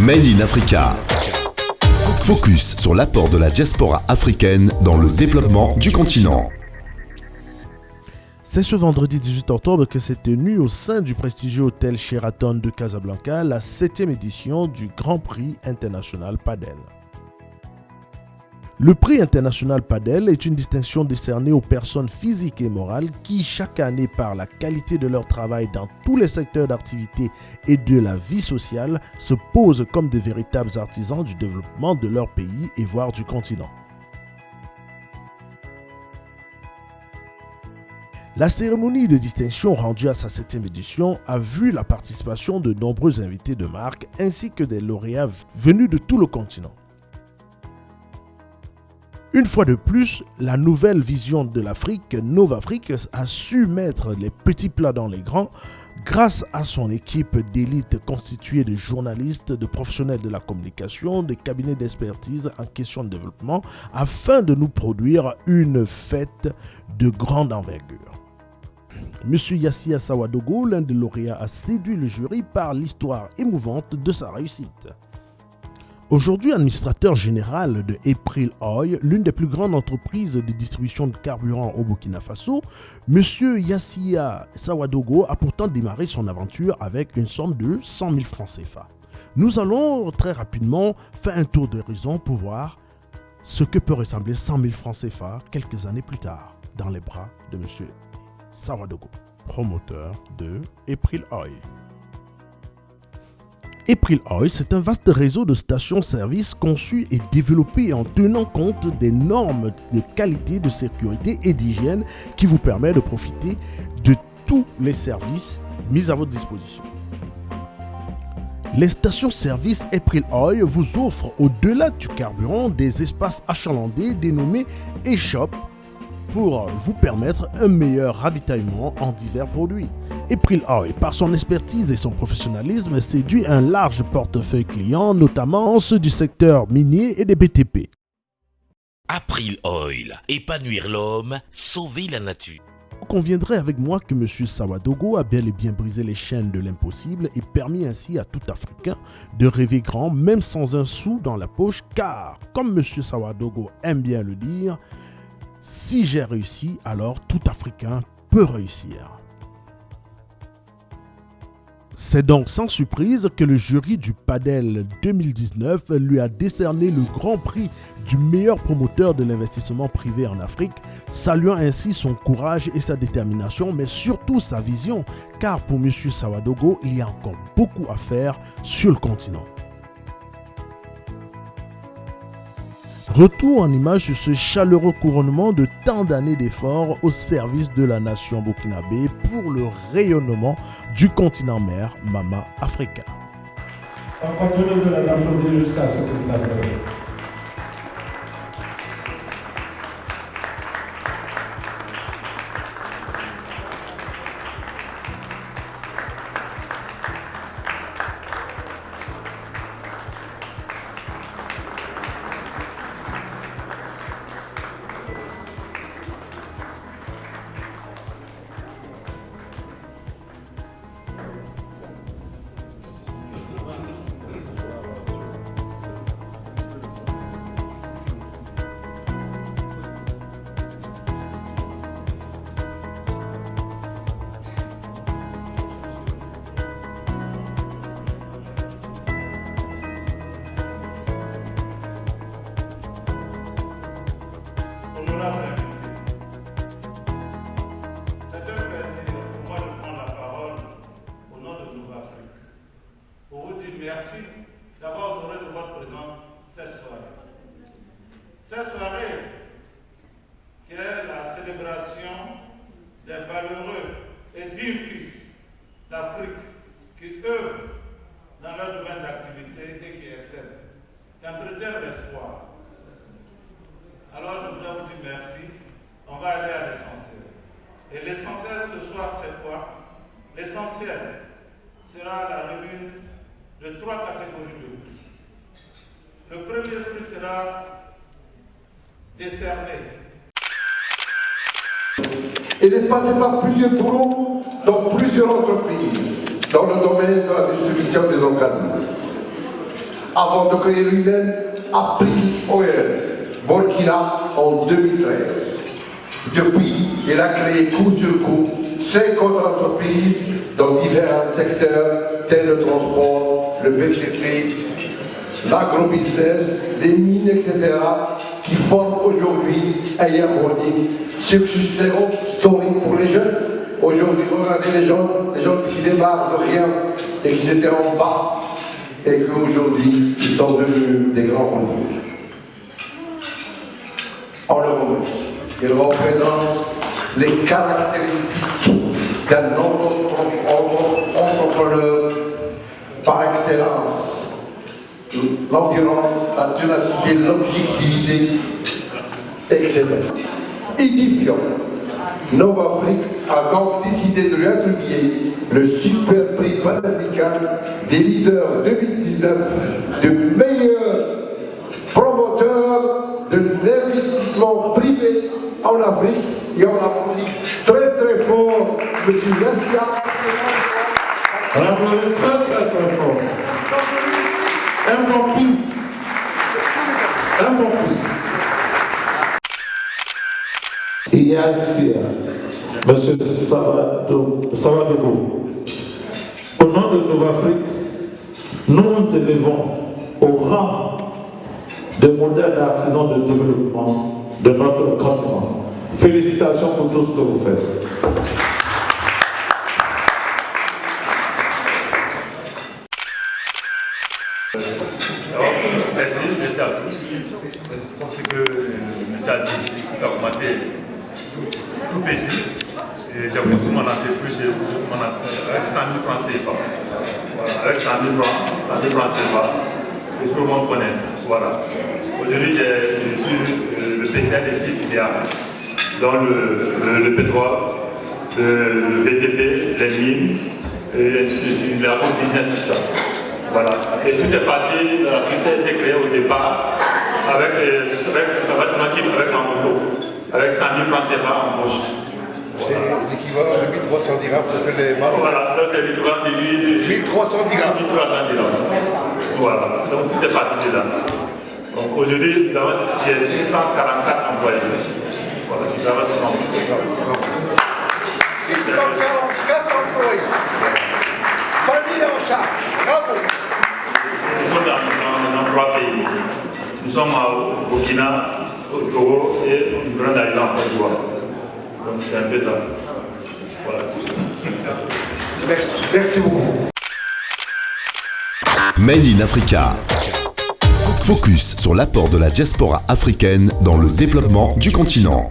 Made in Africa. Focus sur l'apport de la diaspora africaine dans le développement du continent. C'est ce vendredi 18 octobre que s'est tenue au sein du prestigieux hôtel Sheraton de Casablanca la 7e édition du Grand Prix international Padel. Le prix international Padel est une distinction décernée aux personnes physiques et morales qui, chaque année, par la qualité de leur travail dans tous les secteurs d'activité et de la vie sociale, se posent comme de véritables artisans du développement de leur pays et voire du continent. La cérémonie de distinction rendue à sa 7e édition a vu la participation de nombreux invités de marque ainsi que des lauréats venus de tout le continent. Une fois de plus, la nouvelle vision de l'Afrique, Novafrique, a su mettre les petits plats dans les grands grâce à son équipe d'élite constituée de journalistes, de professionnels de la communication, de cabinets d'expertise en question de développement afin de nous produire une fête de grande envergure. Monsieur Yassia Sawadogo, l'un des lauréats, a séduit le jury par l'histoire émouvante de sa réussite. Aujourd'hui administrateur général de April Oil, l'une des plus grandes entreprises de distribution de carburant au Burkina Faso, M. Yassia Sawadogo a pourtant démarré son aventure avec une somme de 100 000 francs CFA. Nous allons très rapidement faire un tour d'horizon pour voir ce que peut ressembler 100 000 francs CFA quelques années plus tard dans les bras de M. Sawadogo, promoteur de April Oil. April Oil, c'est un vaste réseau de stations-service conçu et développé en tenant compte des normes de qualité, de sécurité et d'hygiène qui vous permet de profiter de tous les services mis à votre disposition. Les stations-service April Oil vous offrent au-delà du carburant des espaces achalandés dénommés e-shop pour vous permettre un meilleur ravitaillement en divers produits. April Oil, par son expertise et son professionnalisme, séduit un large portefeuille client, notamment ceux du secteur minier et des BTP. April Oil, épanouir l'homme, sauver la nature. Vous conviendrez avec moi que M. Sawadogo a bel et bien brisé les chaînes de l'impossible et permis ainsi à tout Africain de rêver grand, même sans un sou dans la poche, car, comme M. Sawadogo aime bien le dire, si j'ai réussi, alors tout Africain peut réussir. C'est donc sans surprise que le jury du Padel 2019 lui a décerné le grand prix du meilleur promoteur de l'investissement privé en Afrique, saluant ainsi son courage et sa détermination, mais surtout sa vision, car pour M. Sawadogo, il y a encore beaucoup à faire sur le continent. Retour en image sur ce chaleureux couronnement de tant d'années d'efforts au service de la nation burkinabé pour le rayonnement du continent mère, Mama Africa. On continue de les applaudir jusqu'à ce que ça s'arrête. C'est un plaisir pour moi de prendre la parole au nom de Novafrique pour vous dire merci d'avoir honoré de votre présence cette soirée. Cette soirée qui est la célébration des valeureux et dignes fils d'Afrique qui œuvrent dans leur domaine d'activité et qui excellent, qui entretiennent l'espoir. Alors je voudrais vous dire merci. On va aller à l'essentiel. Et l'essentiel ce soir, c'est quoi? L'essentiel sera la remise de 3 catégories de prix. Le premier prix sera décerné. Il est passé par plusieurs boulots dans plusieurs entreprises dans le domaine de la distribution des organes. avant de créer lui-même April Oil, Burkina en 2013. Depuis, il a créé coup sur coup 50 entreprises dans différents secteurs tels le transport, le BTP, l'agrobusiness, les mines, etc., qui forment aujourd'hui AM Holding, success story pour les jeunes. Aujourd'hui, regardez les gens qui démarrent de rien et qui étaient en bas et qu'aujourd'hui, ils sont devenus des grands holdings. On le remercie. Il représente les caractéristiques d'un entrepreneur par excellence. L'endurance, la ténacité, l'objectivité, etc. Édifiant. Nova Afrique a donc décidé de lui attribuer le super prix panafricain des leaders 2019 de meilleur promoteur de l'investissement privé en Afrique. Et on applaudit très très fort M. Messia. On applaudit très très très fort. Un bon plus. Un bon plus. Ici, M. Savadogo, au nom de Nova Afrique, nous nous élevons au rang de modèle d'artisans de développement de notre continent. Félicitations pour tout ce que vous faites. Merci à tous. Comme ce que M. a dit ici, tout a commencé tout petit. J'ai construit mon entreprise avec 100 000 francs CFA. Voilà, avec 100 000 francs CFA. Et tout le monde connaît. Voilà. Aujourd'hui, je suis le PCA des 6 filiales, dans le pétrole, le BDP, les mines, et business, tout ça. Voilà. Et tout est parti, la société a été créée au départ avec un moto, avec 100 000 francs CFA en poche. C'est l'équivalent de 1300 dirhams pour les Marocains. Voilà, ça c'est l'équivalent de 1300 dirhams. 1300 dirhams. Voilà, donc tout est parti de là. Donc aujourd'hui, nous avons 644 employés. Voilà, nous avons 644 employés. Famille en charge. Bravo. Nous sommes dans 3 pays. Nous sommes au Burkina, au Togo et nous venons d'arriver en Côte d'Ivoire. Donc c'est un peu ça. Voilà. Merci beaucoup. Made in Africa. Focus sur l'apport de la diaspora africaine dans le développement du continent.